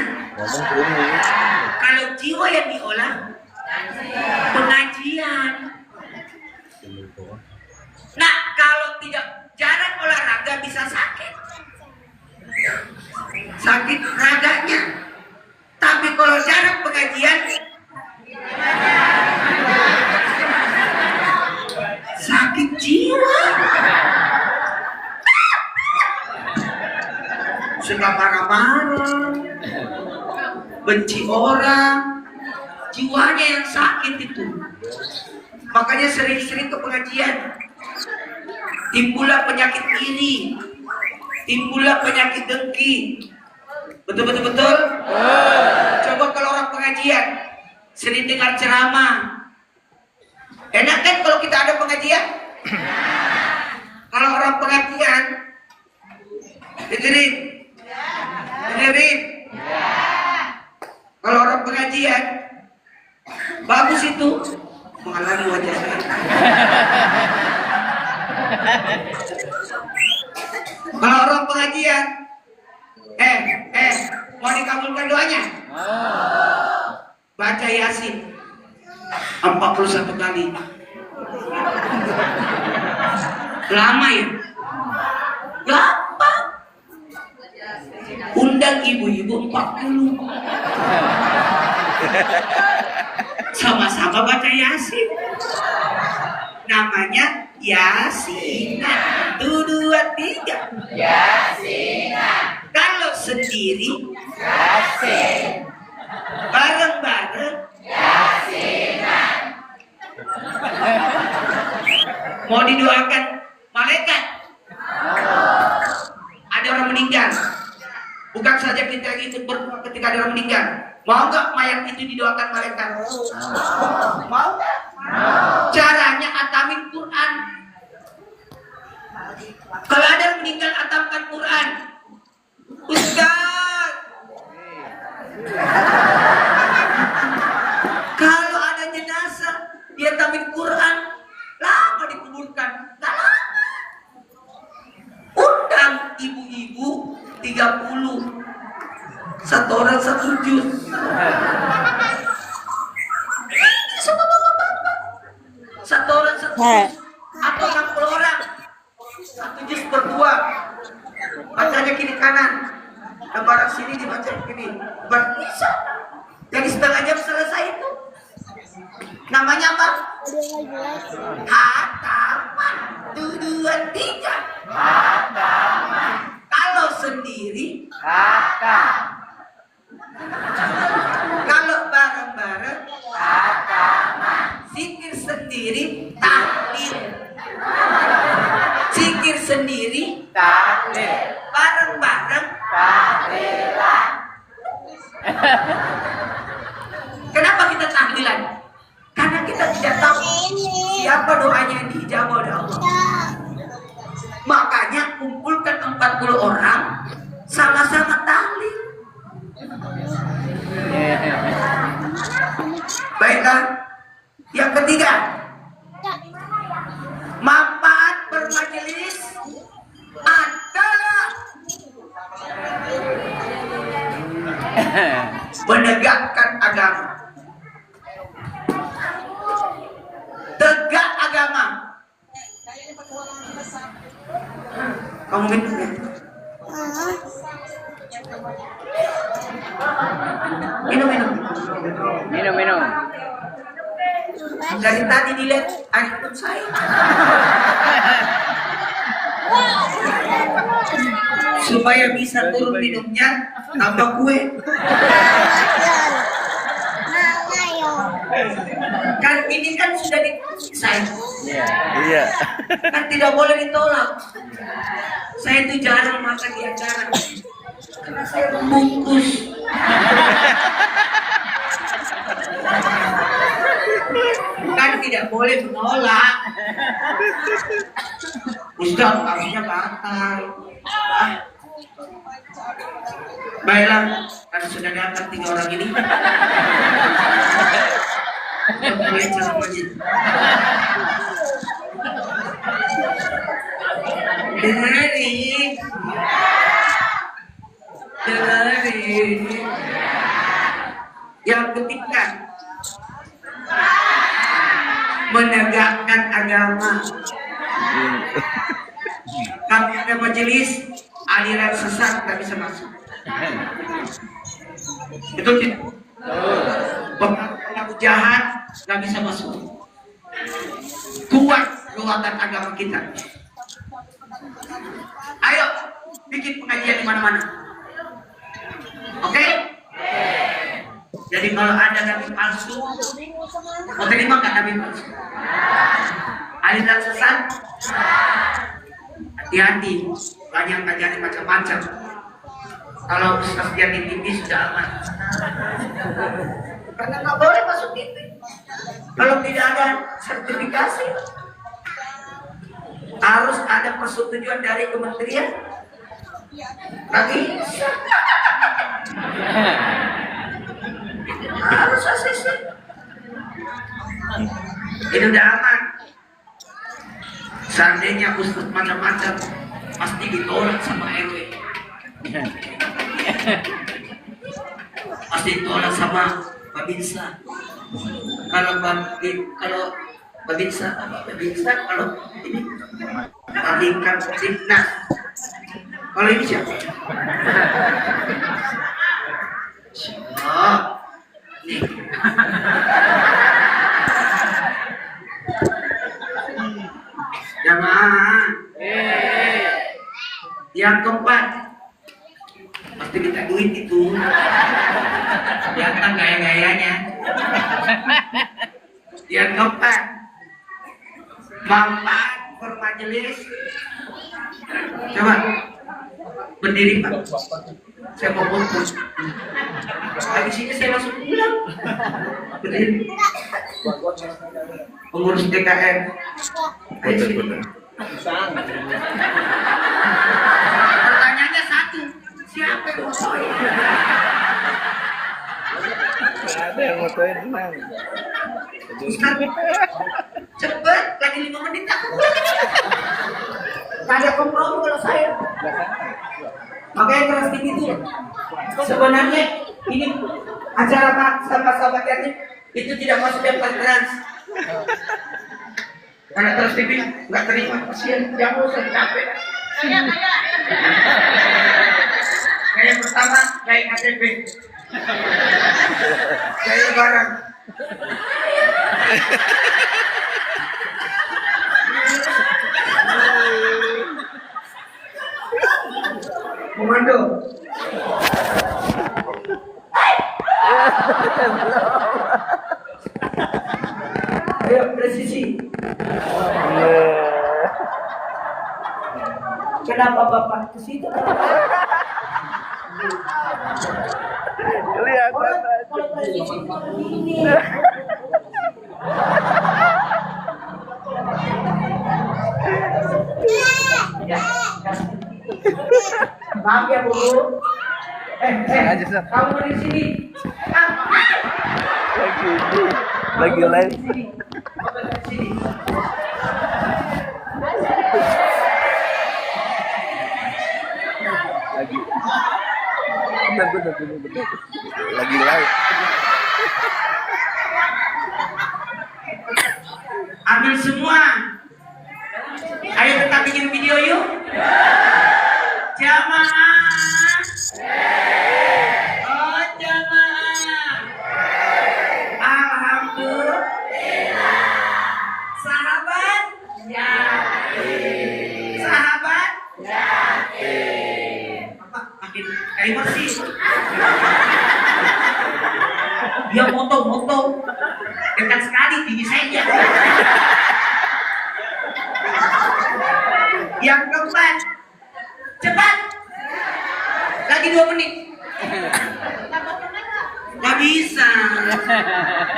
Speaker 3: kalau jiwa yang diolah pengajian. Nah, kalau tidak jarang olahraga bisa sakit raganya. Tapi kalau jarang pengajian sakit benci orang, jiwanya yang sakit itu. Makanya sering-sering ke pengajian. Timbullah penyakit iri, timbullah penyakit dengki. Betul. Coba kalau orang pengajian sering dengar ceramah, enak kan kalau kita ada pengajian? Kalau orang pengajian dengerin. Kalau orang pengajian bagus itu mengalami wajah saya. Kalau orang pengajian mau dikabulkan doanya, baca Yasin 41 kali. Lama ya? Gampang. Undang ibu-ibu 40. Sama-sama baca Yasin. Namanya Yasinan. 1, 2, 3. Yasinan. Kalau sendiri Yasin. Bareng-bareng Yasinan. Mau didoakan malaikat? Ada orang meninggal. Bukan saja kita ikut berdoa ketika ada orang meninggal. Mau nggak mayat itu didoakan malaikat? Mau nggak? Caranya atamin Quran. Kalau ada yang meninggal atamkan Quran. Ustaz, kalau ada jenazah dia tamin Quran, lama dikuburkan. Nggak lama. Undang ibu-ibu 30. Satu orang 1 juz. Ini sama bapak-bapak. Satu orang 1 juz. Atau 60 orang 1 juz berdua. Bacanya kiri kanan. Barang sini dibaca begini. Bisa. Jadi setengah jam selesai itu. Namanya apa? Hataman. 1, 2, 3. Hataman. Kalau sendiri hatam. Kalau bareng-bareng hataman. Zikir sendiri tahlil. Zikir sendiri tahlil. Bareng-bareng tahlilan. Kenapa kita tahlilan? Karena kita tidak tahu siapa doanya yang diijabah oleh Allah. Makanya kumpulkan 40 orang sama-sama tahlil. Baiklah. Yang ketiga, manfaat bermajelis adalah menegakkan agama. Tegak agama. Kamu minum ya? Minum. Dari tadi dilihat air pun saya. Supaya bisa turun minumnya, tambah kue. Kan ini kan sudah dikasih saya.
Speaker 4: Iya.
Speaker 3: Kan tidak boleh ditolak. Saya itu jarang makan di acara. Karena saya membungkus. Kan tidak boleh menolak. Ustaz harusnya batal. Baiklah, karena sudah datang 3 orang ini. Mulai cara wajib. Dengerin. Yang ketiga, menegakkan agama. Kalau ada majelis aliran sesat nggak bisa masuk. Betul tidak? Pelaku jahat nggak bisa masuk. Kuat kekuatan agama kita. Ayo bikin pengajian di mana-mana. Oke? Jadi kalau ada nabi palsu, mau terima nggak nabi palsu? Aliran sesat, hati-hati, banyak ajaran macam-macam. Kalau Ustaz dia di TV sudah aman, karena nggak boleh masuk TV. Kalau tidak ada sertifikasi, harus ada persetujuan dari kementerian. Lagi harus ACC. Itu udah aman. Seandainya Ustaz macam-macam, pasti ditolak sama RW. Pasti ditolak sama Babinsa. Kalau Babinsa kalau ini Babinkan Fitnah. Kalau ini siapa? Oh, nih. Jamaah. Yang keempat, pasti minta duit itu. Datang gaya-gayanya. Yang keempat, manfaat bermajelis. Coba berdiri Pak. Saya mau foto. Habis sini saya langsung pulang. Berdiri. Pengurus DKM. Ayo sini. Pertanyaannya satu, siapa yang fotoin?
Speaker 4: Ada yang fotoin tenang.
Speaker 3: Ustaz, cepet, lagi 5 menit aku pulang. Gak ada kompromi kalau saya. Makanya keras gitu. Sebenarnya ini acara Pak sama sahabat itu tidak masuk yang trans. Karena terus TV nggak terima pasien yang usah capek. Kayak pertama kayak KTP. Kayak lebaran. Komando. Ayo presisi. Kenapa Bapak ke situ?
Speaker 4: Kelihatan
Speaker 3: Kalau presisi begini. Maaf ya Bu. Kamu di sini.
Speaker 4: lagi live. Betul. Lagi live.
Speaker 3: Ambil semua. Ayo kita bikin video yuk. Jamaah. Oh jamaah. Alhamdulillah. Sahabat. Sahabat. Apa? Makin emosi. Dia moto. Dekat sekali tinggi saya. Yang keempat, cepat. Lagi 2 menit. Gak bisa.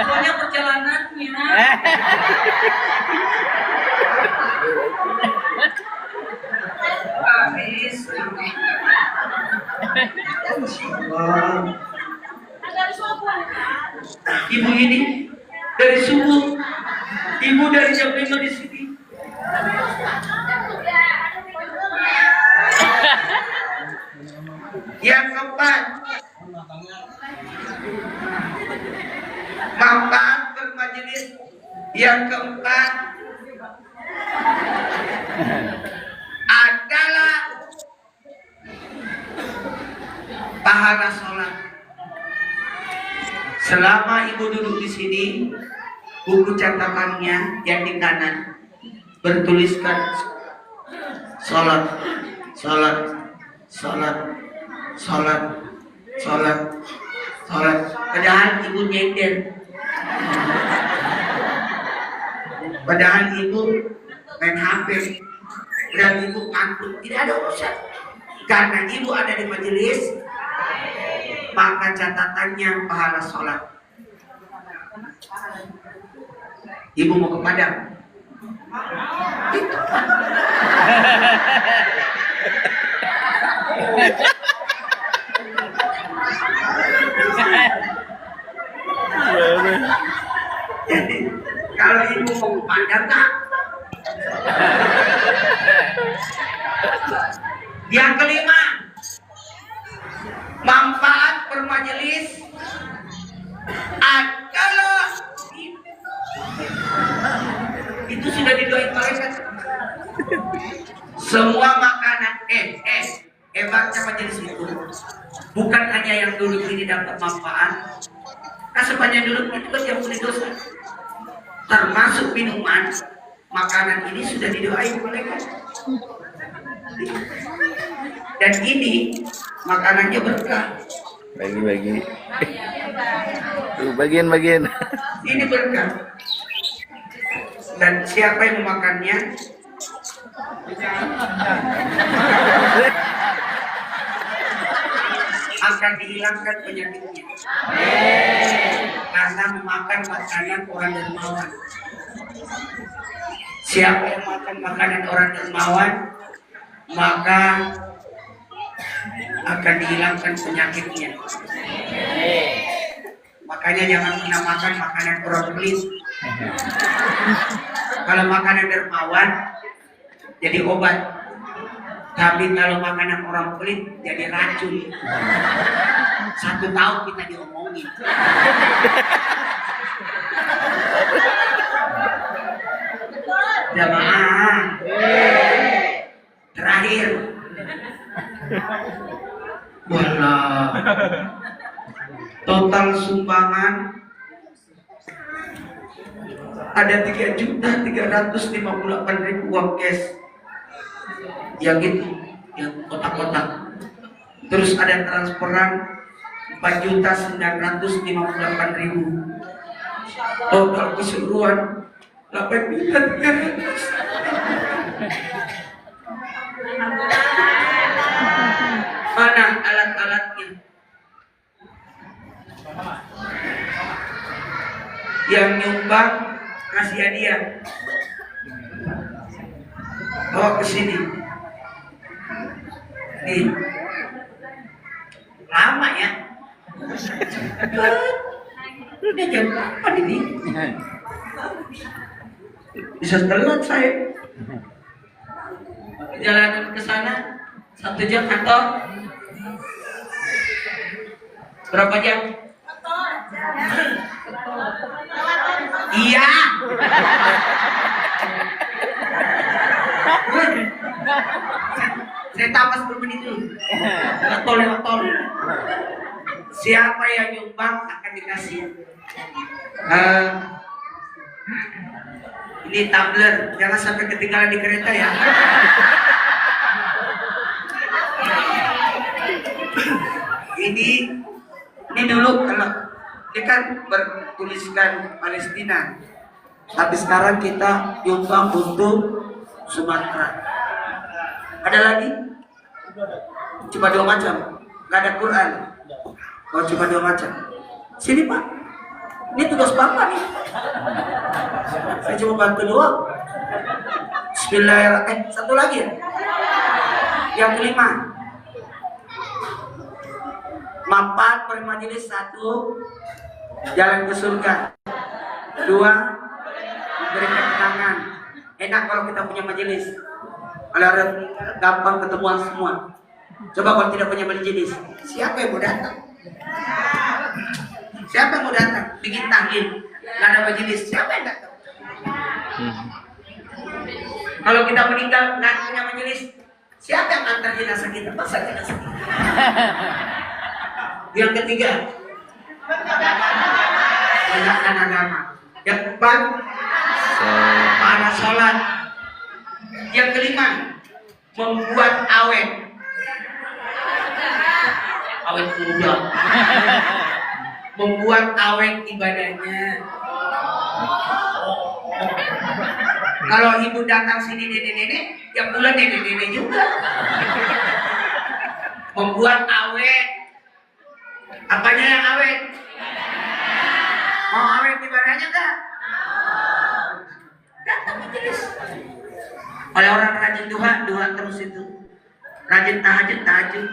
Speaker 3: Soalnya perjalanannya. Gak bisa. Ibu ini dari subuh. Ibu dari jam 5 di sini. Yang keempat, manfaat bermajelis. Yang keempat adalah pahala sholat. Selama ibu duduk di sini, buku catatannya yang di kanan bertuliskan sholat. Sholat. Padahal ibu nyender. Padahal ibu main HP. Dan ibu ngantuk. Tidak ada urusan. Karena ibu ada di majelis, maka catatannya pahala sholat. Ibu mau ke Padang. Jadi, kalau ibu mau ke Padang, tak? Yang kelima, manfaat bermajelis adalah itu sudah didoain malaikat. Semua makanan hebatnya majelis itu bukan hanya yang duduk ini dapat manfaat, nah sepanjang duduk itu kan yang punya dosa, termasuk minuman, makanan ini sudah didoain malaikat. Dan ini makanannya berkah.
Speaker 4: Bagi-bagi. Tuh, bagian-bagian.
Speaker 3: Ini berkah. Dan siapa yang memakannya akan dihilangkan penyakitnya. Karena memakan makanan orang dermawan. Siapa yang makan makanan orang dermawan, maka akan dihilangkan penyakitnya. Makanya jangan pernah makan makanan orang pelit. Kalau makanan dermawan jadi obat, tapi kalau makanan orang pelit jadi racun. 1 tahun kita diomongin. Jamaah. Terakhir. Wallah. Total sumbangan ada 3.358.000 uang cash. Yang itu, yang kotak-kotak. Terus ada transferan 4.958.000. Total keseluruhan 8.300. Mana alat-alatnya? Yang nyumbang kasih hadiah. Bawa ke sini. Nih. Lama ya? Udah jam 8 ini. Bisa telat saya. Perjalanan ke sana 1 jam atau berapa jam? Iya. Saya tambah 10 menit dulu. Lewat tol. Siapa yang nyumbang akan dikasih. Ini tumbler, jangan sampai ketinggalan di kereta ya. Ini dulu kalau ini kan bertuliskan Palestina, tapi sekarang kita nyumbang untuk Sumatera. Ada lagi? Cuma 2 macam, nggak ada Quran. Oh, cuma 2 macam. Sini Pak, ini tugas Bapak nih. Saya cuma bantu doang. Bismillahirrahmanirrahim. Satu lagi ya? Yang kelima. Manfaat bermajelis 1, jalan ke surga. 2, memberikan ketenangan. Enak kalau kita punya majelis. Kalau gampang ketemuan semua. Coba kalau tidak punya majelis, siapa yang mau datang? Siapa yang mau datang? Bikin tahlil, nggak ada majelis, siapa yang datang? Kalau kita meninggal nggak punya majelis, siapa yang antar jenazah kita? Masa jenazah kita? Yang ketiga, menegakkan agama. Yang keempat, para sholat. Yang kelima, membuat awet muda. membuat awet ibadahnya. Kalau ibu datang sini nenek-nenek, ya pula nenek-nenek juga. Membuat awet. Apanya yang awet? Mau awet ibadahnya enggak? Datang majelis. Oleh orang rajin duha terus itu. Rajin tahajud.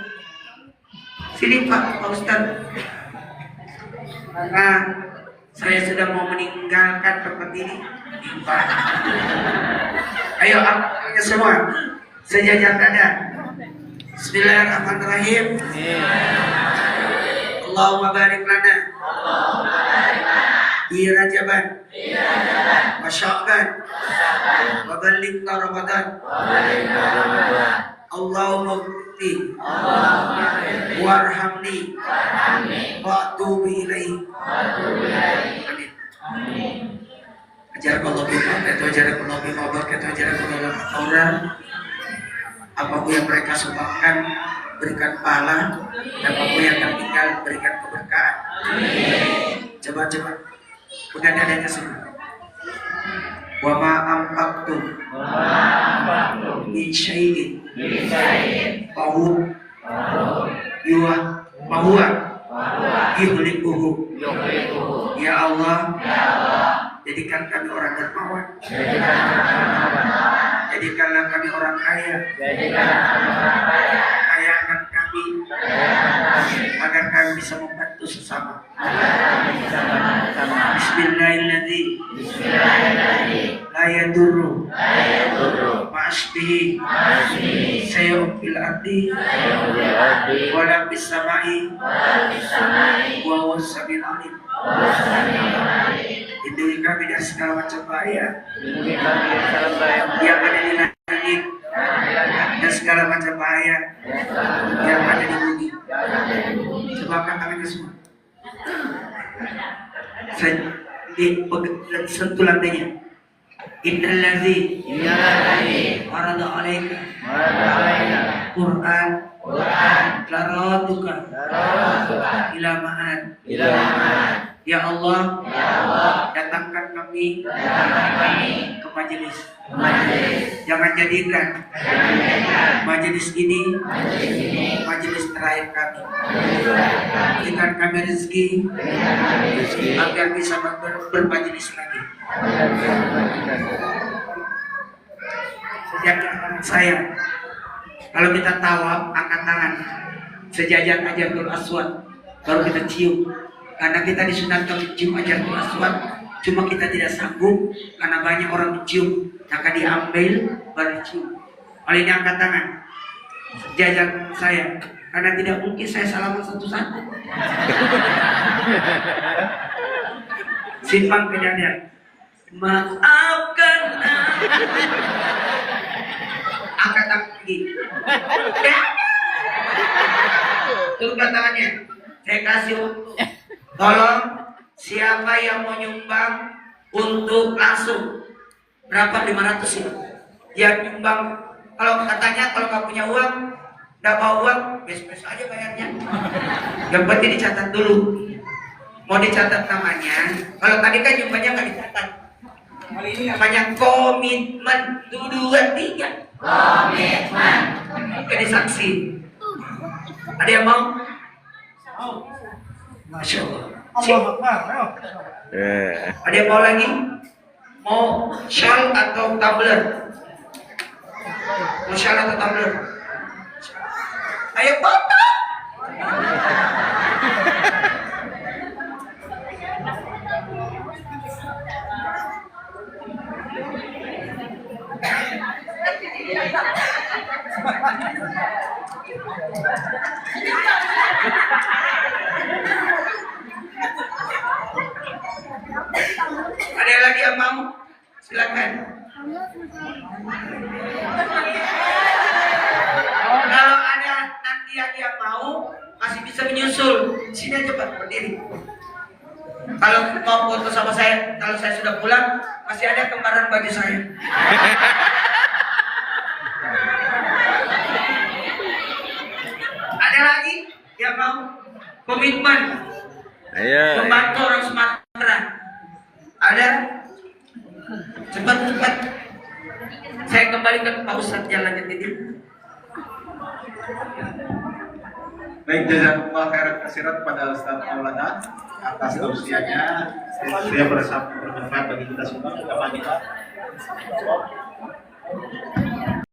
Speaker 3: Sini Pak Ustaz. Nah, saya sudah mau meninggalkan tempat ini. Pak. Ayo amalnya semua. Sejajar dada. Bismillahirrahmanirrahim. Allahumma barik lana. Di Rajaban. Wa Sya'ban. Wa ballighna Ramadan. Allahumma ghfirli warhamni wa atubu ilaik. Amin. Ajarakallahu billahi, ajarakallahu billahi, ajarakallahu orang. Apapun yang mereka sumbangkan berikan pahala, dan apapun yang tertinggal berikan keberkahan. Coba udah dadanya semua. Wa ma anfaqtum min syai'in fahuwa yuhliquhu. Ya Allah, jadikan kami orang dermawan, jadikanlah kami orang kaya, kayakan kami agar kami bisa membantu sesama. Bismillahirrahmanirrahim. La yadurru ma'asbihi sayyum fil ardi wala bis samai wa huwa as-sami'ul alim. Lindungi kami dari segala macam bahaya yang ada di langit dan segala macam bahaya yang ada di bumi. Coba angkat tangannya semua. Sentuh lantainya. Innallazi farada alaika Quran laratuka ila ma'an. Ya Allah, datangkan kami ke majelis. Jangan jadikan majelis ini majelis terakhir kami. Berikan kami rezeki agar bisa bermajelis lagi. Sejak saya, kalau kita tawaf angkat tangan sejajar Hajarul Aswad, baru kita cium. Karena kita disunatkan mencium Hajarul Aswad, cuma kita tidak sanggup karena banyak orang mencium, maka diambil baru dicium. Oleh ini angkat tangan sejajar saya, karena tidak mungkin saya salaman satu-satu. Simpang ke dada. Maafkan angkat tangan lagi. Turunkan tangannya. Saya kasih waktu. Tolong siapa yang mau nyumbang untuk langsung berapa 500 itu? Yang nyumbang, kalau katanya kalau nggak punya uang, nggak bawa uang, besok aja bayarnya. Yang penting dicatat dulu. Mau dicatat namanya. Kalau tadi kan nyumbangnya nggak dicatat. Kali ini namanya komitmen. 2, 3. Komitmen. Jadi saksi. Ada yang mau? Masya Allah. Ada yang mau lagi? Mau shawl atau tumbler? Mau shawl atau tumbler? Ayo potong! Ada lagi yang mau? Silakan. Kalau ada nanti yang mau masih bisa menyusul. Sini aja Pak, berdiri. Kalau mau foto sama saya, kalau saya sudah pulang masih ada kembaran bagi saya. Ada lagi yang mau komitmen
Speaker 4: Ayo.
Speaker 3: Membantu orang Sumatera. Ada? Cepat. Saya kembalikan Pak Ustadz jalannya titip.
Speaker 2: Baik, jazakumullah khairan katsiran kepada Ustaz Maulana atas tausiahnya. Saya berasa bermanfaat bagi kita semua. Kita pamit.